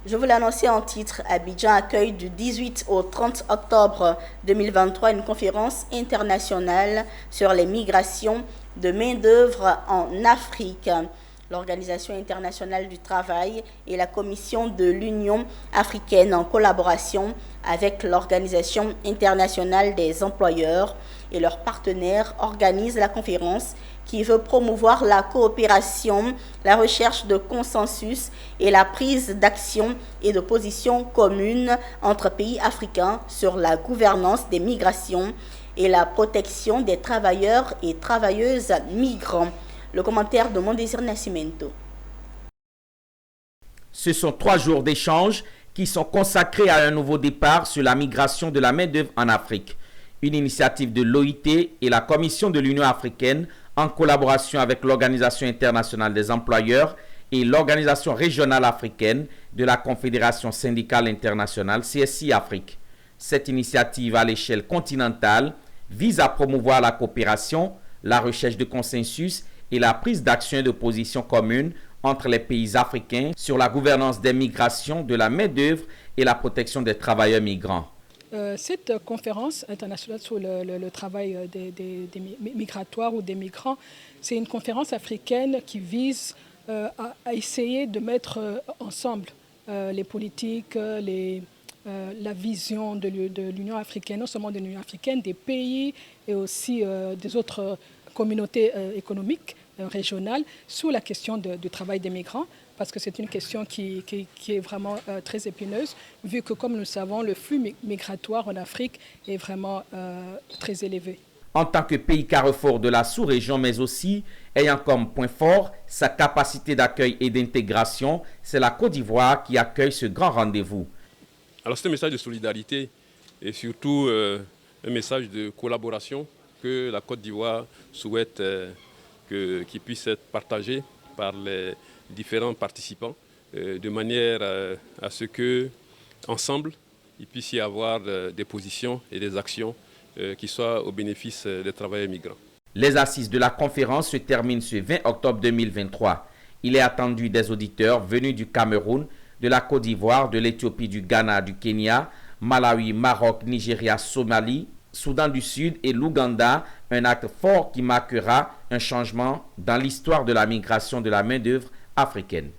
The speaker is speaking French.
Je vous l'ai annoncé en titre, Abidjan accueille du 18 au 30 octobre 2023 une conférence internationale sur les migrations de main-d'œuvre en Afrique. L'Organisation internationale du travail et la Commission de l'Union africaine, en collaboration avec l'Organisation internationale des employeurs et leurs partenaires, organisent la conférence qui veut promouvoir la coopération, la recherche de consensus et la prise d'action et de position commune entre pays africains sur la gouvernance des migrations et la protection des travailleurs et travailleuses migrants. Le commentaire de Mondésir Nascimento. Ce sont 3 jours d'échanges qui sont consacrés à un nouveau départ sur la migration de la main-d'œuvre en Afrique. Une initiative de l'OIT et la Commission de l'Union africaine en collaboration avec l'Organisation internationale des employeurs et l'Organisation régionale africaine de la Confédération syndicale internationale CSI Afrique. Cette initiative à l'échelle continentale vise à promouvoir la coopération, la recherche de consensus et la prise d'action et de position commune entre les pays africains sur la gouvernance des migrations, de la main-d'œuvre et la protection des travailleurs migrants. Cette conférence internationale sur le travail des migratoires ou des migrants, c'est une conférence africaine qui vise à essayer de mettre ensemble les politiques, la vision de l'Union africaine, non seulement de l'Union africaine, des pays et aussi des autres communautés économiques régionales sur la question du travail des migrants, parce que c'est une question qui est vraiment très épineuse, vu que, comme nous le savons, le flux migratoire en Afrique est vraiment très élevé. En tant que pays carrefour de la sous-région, mais aussi ayant comme point fort sa capacité d'accueil et d'intégration, c'est la Côte d'Ivoire qui accueille ce grand rendez-vous. Alors c'est un message de solidarité et surtout un message de collaboration que la Côte d'Ivoire souhaite qu'il puisse être partagé par les différents participants de manière à ce que ensemble il puisse y avoir des positions et des actions qui soient au bénéfice des travailleurs migrants. Les assises de la conférence se terminent ce 20 octobre 2023. Il est attendu des auditeurs venus du Cameroun, de la Côte d'Ivoire, de l'Éthiopie, du Ghana, du Kenya, Malawi, Maroc, Nigeria, Somalie, Soudan du Sud et l'Ouganda, un acte fort qui marquera un changement dans l'histoire de la migration de la main-d'œuvre africaine.